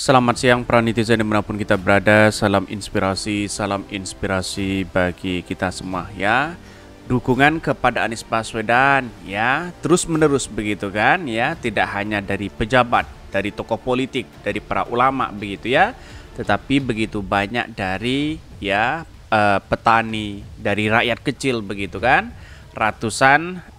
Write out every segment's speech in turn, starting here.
Selamat siang para netizen dimanapun kita berada. Salam inspirasi bagi kita semua ya. Dukungan kepada Anies Baswedan ya terus menerus begitu kan ya. Tidak hanya dari pejabat, dari tokoh politik, dari para ulama begitu ya, tetapi begitu banyak dari petani, dari rakyat kecil begitu kan. Ratusan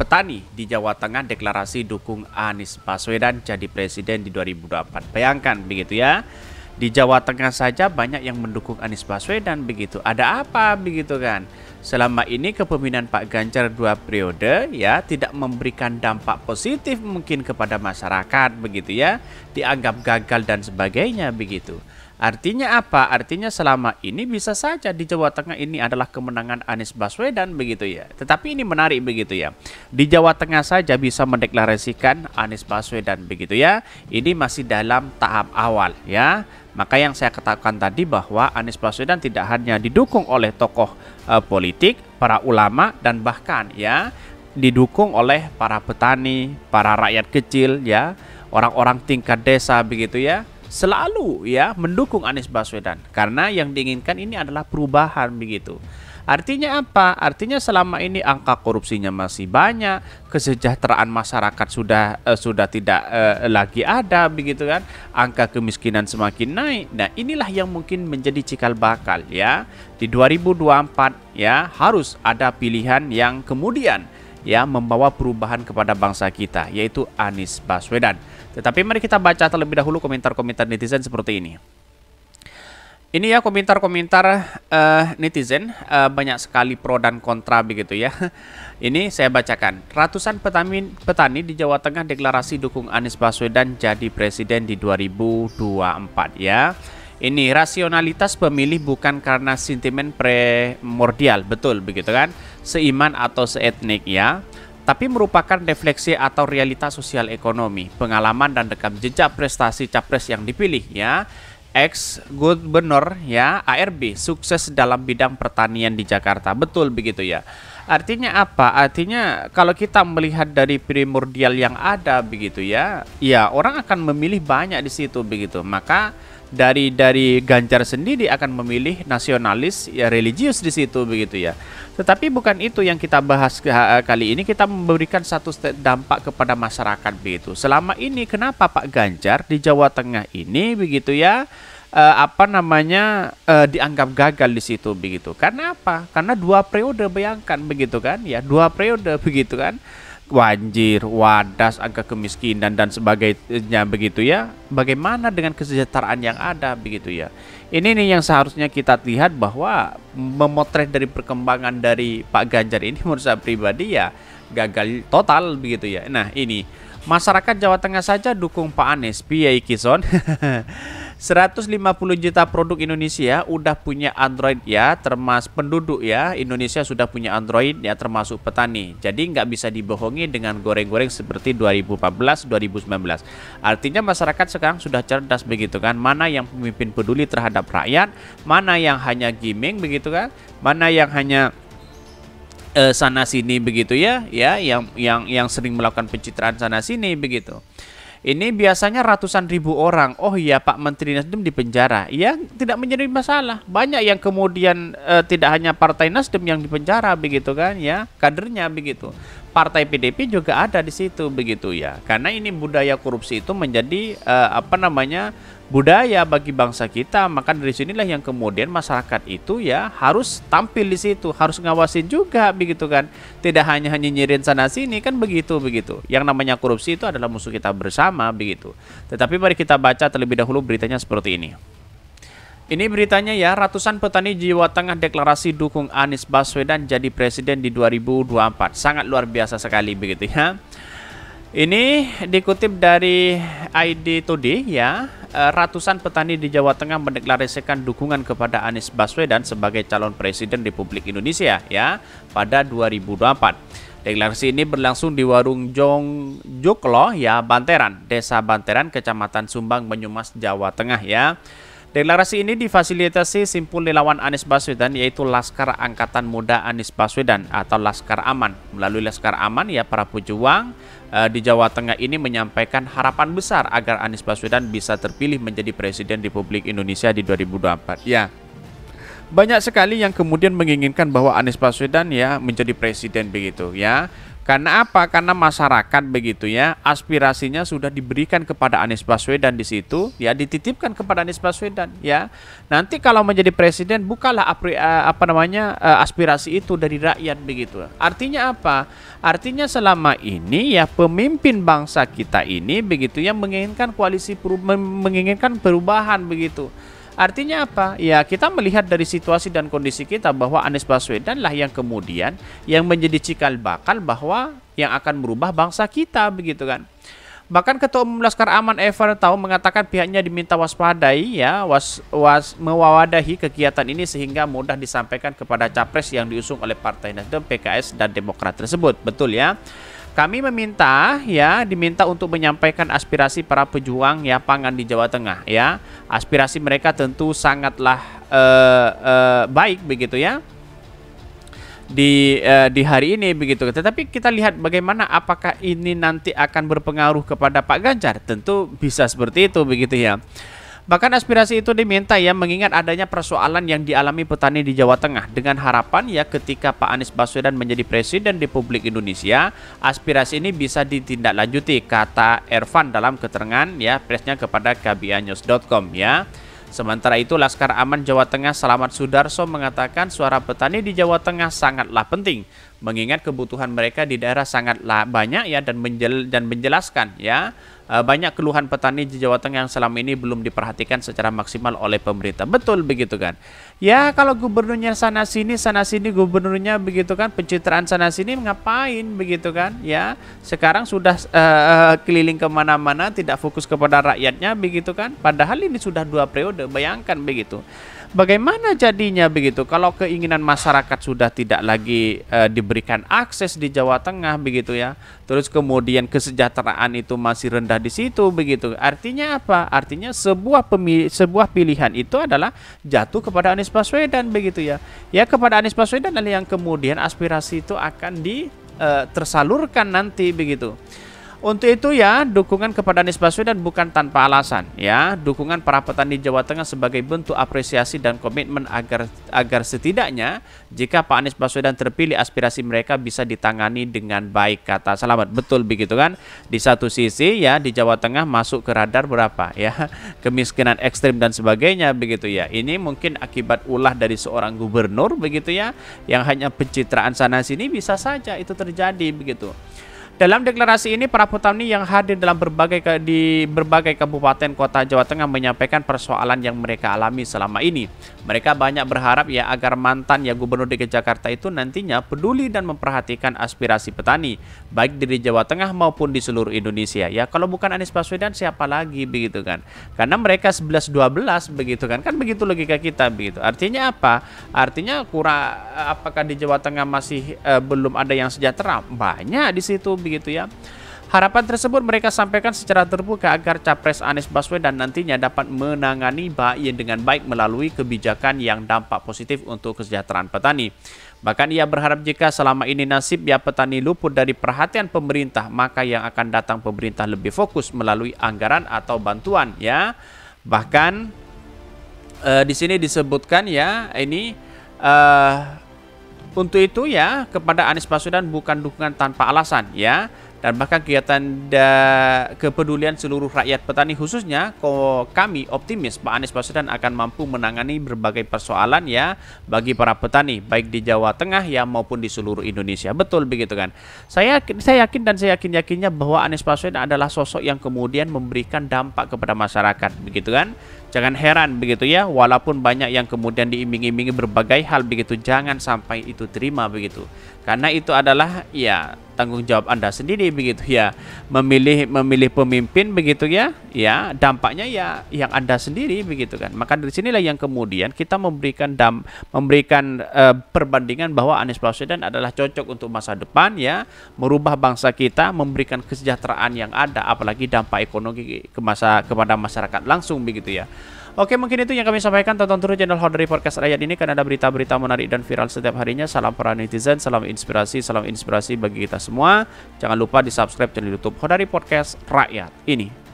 petani di Jawa Tengah deklarasi dukung Anies Baswedan jadi presiden di 2024. Bayangkan begitu ya. Di Jawa Tengah saja banyak yang mendukung Anies Baswedan begitu. Ada apa begitu kan? Selama ini kepemimpinan Pak Ganjar 2 periode ya tidak memberikan dampak positif mungkin kepada masyarakat begitu ya. Dianggap gagal dan sebagainya begitu. Artinya apa? Artinya selama ini bisa saja di Jawa Tengah ini adalah kemenangan Anies Baswedan begitu ya. Tetapi ini menarik begitu ya. Di Jawa Tengah saja bisa mendeklarasikan Anies Baswedan begitu ya. Ini masih dalam tahap awal ya. Maka yang saya katakan tadi bahwa Anies Baswedan tidak hanya didukung oleh tokoh politik, para ulama dan bahkan ya didukung oleh para petani, para rakyat kecil ya, orang-orang tingkat desa begitu ya. Selalu ya mendukung Anies Baswedan karena yang diinginkan ini adalah perubahan begitu. Artinya apa? Artinya selama ini angka korupsinya masih banyak, kesejahteraan masyarakat sudah tidak lagi ada begitu kan. Angka kemiskinan semakin naik. Nah, inilah yang mungkin menjadi cikal bakal ya. Di 2024 ya harus ada pilihan yang kemudian ya membawa perubahan kepada bangsa kita, yaitu Anies Baswedan. Tetapi mari kita baca terlebih dahulu komentar-komentar netizen seperti ini. Ini ya komentar-komentar netizen, banyak sekali pro dan kontra begitu ya. Ini saya bacakan. Ratusan petani di Jawa Tengah deklarasi dukung Anies Baswedan jadi presiden di 2024 ya. Ini rasionalitas pemilih bukan karena sentimen primordial, betul begitu kan? Seiman atau seetnik ya. Tapi merupakan refleksi atau realitas sosial ekonomi, pengalaman dan rekam jejak prestasi capres yang dipilih ya. Ex-gubernur ya ARB sukses dalam bidang pertanian di Jakarta, betul begitu ya. Artinya apa? Artinya kalau kita melihat dari primordial yang ada begitu ya, ya orang akan memilih banyak di situ begitu. Maka dari Ganjar sendiri akan memilih nasionalis ya, religius di situ begitu ya. Tetapi bukan itu yang kita bahas kali ini. Kita memberikan satu dampak kepada masyarakat begitu. Selama ini kenapa Pak Ganjar di Jawa Tengah ini begitu ya dianggap gagal di situ begitu. Karena apa? Karena 2 periode, bayangkan begitu kan ya, 2 periode begitu kan. Banjir, wadas, angka kemiskinan dan sebagainya begitu ya. Bagaimana dengan kesejahteraan yang ada begitu ya. Ini nih yang seharusnya kita lihat bahwa memotret dari perkembangan dari Pak Ganjar ini menurut saya pribadi ya gagal total begitu ya. Nah, ini masyarakat Jawa Tengah saja dukung Pak Anies, piye iki son? 150 juta produk Indonesia udah punya Android ya, termasuk penduduk ya. Indonesia sudah punya Android ya, termasuk petani. Jadi nggak bisa dibohongi dengan goreng-goreng seperti 2014, 2019. Artinya masyarakat sekarang sudah cerdas begitu kan. Mana yang pemimpin peduli terhadap rakyat, mana yang hanya gimmick begitu kan, mana yang hanya sana sini begitu ya, yang sering melakukan pencitraan sana sini begitu. Ini biasanya ratusan ribu orang. Oh iya, Pak Menteri Nasdem di penjara. Ya, tidak menjadi masalah. Banyak yang kemudian tidak hanya Partai Nasdem yang di penjara begitu kan ya, kadernya begitu. Partai PDP juga ada di situ begitu ya. Karena ini budaya korupsi itu menjadi budaya bagi bangsa kita. Maka dari sinilah yang kemudian masyarakat itu ya harus tampil di situ, harus ngawasin juga begitu kan. Tidak hanya nyirin sana sini kan begitu. Yang namanya korupsi itu adalah musuh kita bersama begitu. Tetapi mari kita baca terlebih dahulu beritanya seperti ini. Ini beritanya ya, ratusan petani Jawa Tengah deklarasi dukung Anies Baswedan jadi presiden di 2024. Sangat luar biasa sekali begitu ya. Ini dikutip dari ID Today ya, ratusan petani di Jawa Tengah mendeklarasikan dukungan kepada Anies Baswedan sebagai calon presiden Republik Indonesia ya pada 2024. Deklarasi ini berlangsung di Warung Jongjuklo ya, Banteran, Desa Banteran, Kecamatan Sumbang, Banyumas, Jawa Tengah ya. Deklarasi ini difasilitasi simpul relawan Anies Baswedan, yaitu Laskar Angkatan Muda Anies Baswedan atau Laskar Aman. Melalui Laskar Aman ya, para pejuang di Jawa Tengah ini menyampaikan harapan besar agar Anies Baswedan bisa terpilih menjadi Presiden Republik Indonesia di 2024. Ya, banyak sekali yang kemudian menginginkan bahwa Anies Baswedan ya menjadi presiden begitu ya. Karena apa? Karena masyarakat begitu ya, aspirasinya sudah diberikan kepada Anies Baswedan di situ, ya dititipkan kepada Anies Baswedan ya. Nanti kalau menjadi presiden bukalah aspirasi itu dari rakyat begitu. Artinya apa? Artinya selama ini ya pemimpin bangsa kita ini begitu yang menginginkan menginginkan perubahan begitu. Artinya apa? Ya kita melihat dari situasi dan kondisi kita bahwa Anies Baswedan lah yang kemudian yang menjadi cikal bakal bahwa yang akan merubah bangsa kita begitu kan. Bahkan Ketua Umum Laskar Aman Ever Tahu mengatakan pihaknya diminta waspadai ya, mewadahi kegiatan ini sehingga mudah disampaikan kepada capres yang diusung oleh Partai Nasdem, PKS dan Demokrat tersebut. Betul ya. Kami diminta untuk menyampaikan aspirasi para pejuang ya pangan di Jawa Tengah ya. Aspirasi mereka tentu sangatlah baik begitu ya. Di hari ini begitu. Tetapi kita lihat bagaimana apakah ini nanti akan berpengaruh kepada Pak Ganjar? Tentu bisa seperti itu begitu ya. Bahkan aspirasi itu diminta ya mengingat adanya persoalan yang dialami petani di Jawa Tengah dengan harapan ya ketika Pak Anies Baswedan menjadi Presiden Republik Indonesia, aspirasi ini bisa ditindaklanjuti, kata Ervan dalam keterangan ya persnya kepada kbanews.com ya. Sementara itu Laskar Aman Jawa Tengah Slamet Sudarso mengatakan suara petani di Jawa Tengah sangatlah penting mengingat kebutuhan mereka di daerah sangatlah banyak ya dan menjelaskan ya banyak keluhan petani di Jawa Tengah yang selama ini belum diperhatikan secara maksimal oleh pemerintah. Betul begitu kan. Ya kalau gubernurnya sana sini gubernurnya begitu kan, pencitraan sana sini ngapain begitu kan ya. Sekarang sudah keliling kemana-mana tidak fokus kepada rakyatnya begitu kan. Padahal ini sudah 2 periode, bayangkan begitu. Bagaimana jadinya begitu kalau keinginan masyarakat sudah tidak lagi diberikan akses di Jawa Tengah begitu ya. Terus kemudian kesejahteraan itu masih rendah di situ begitu. Artinya apa? Artinya sebuah pilihan itu adalah jatuh kepada Anies Baswedan begitu ya. Ya kepada Anies Baswedan adalah yang kemudian aspirasi itu akan tersalurkan nanti begitu. Untuk itu ya, dukungan kepada Anies Baswedan bukan tanpa alasan ya. Dukungan para petani Jawa Tengah sebagai bentuk apresiasi dan komitmen agar setidaknya jika Pak Anies Baswedan terpilih aspirasi mereka bisa ditangani dengan baik, kata Slamet. Betul begitu kan. Di satu sisi ya di Jawa Tengah masuk ke radar berapa ya, kemiskinan ekstrim dan sebagainya begitu ya. Ini mungkin akibat ulah dari seorang gubernur begitu ya, yang hanya pencitraan sana sini, bisa saja itu terjadi begitu. Dalam deklarasi ini, para petani yang hadir di berbagai kabupaten kota Jawa Tengah menyampaikan persoalan yang mereka alami selama ini. Mereka banyak berharap ya agar mantan ya Gubernur DKI Jakarta itu nantinya peduli dan memperhatikan aspirasi petani, baik di Jawa Tengah maupun di seluruh Indonesia. Ya kalau bukan Anies Baswedan siapa lagi begitu kan? Karena mereka 11-12 begitu kan? Kan begitu logika kita begitu. Artinya apa? Artinya apakah di Jawa Tengah masih belum ada yang sejahtera? Banyak di situ begitu ya. Harapan tersebut mereka sampaikan secara terbuka agar Capres Anies Baswedan nantinya dapat menangani dengan baik melalui kebijakan yang dampak positif untuk kesejahteraan petani. Bahkan ia berharap jika selama ini nasib ya petani luput dari perhatian pemerintah, maka yang akan datang pemerintah lebih fokus melalui anggaran atau bantuan ya. Bahkan di sini disebutkan ya ini untuk itu ya kepada Anies Baswedan bukan dukungan tanpa alasan ya. Dan bahkan kegiatan kepedulian seluruh rakyat petani khususnya kami optimis Pak Anies Baswedan akan mampu menangani berbagai persoalan ya bagi para petani baik di Jawa Tengah ya maupun di seluruh Indonesia. Betul begitu kan. Saya yakin dan saya yakinnya bahwa Anies Baswedan adalah sosok yang kemudian memberikan dampak kepada masyarakat begitu kan. Jangan heran begitu ya, walaupun banyak yang kemudian diiming-imingi berbagai hal begitu, jangan sampai itu terima begitu. Karena itu adalah ya tanggung jawab Anda sendiri begitu ya. Memilih pemimpin begitu ya. Ya, dampaknya ya yang Anda sendiri begitu kan. Maka dari sinilah yang kemudian kita memberikan perbandingan bahwa Anies Baswedan adalah cocok untuk masa depan ya, merubah bangsa kita, memberikan kesejahteraan yang ada, apalagi dampak ekonomi kepada masyarakat langsung begitu ya. Oke, mungkin itu yang kami sampaikan. Tonton terus channel Hodari Podcast Rakyat ini karena ada berita-berita menarik dan viral setiap harinya. Salam para netizen, salam inspirasi bagi kita semua. Jangan lupa di subscribe channel YouTube Hodari Podcast Rakyat ini.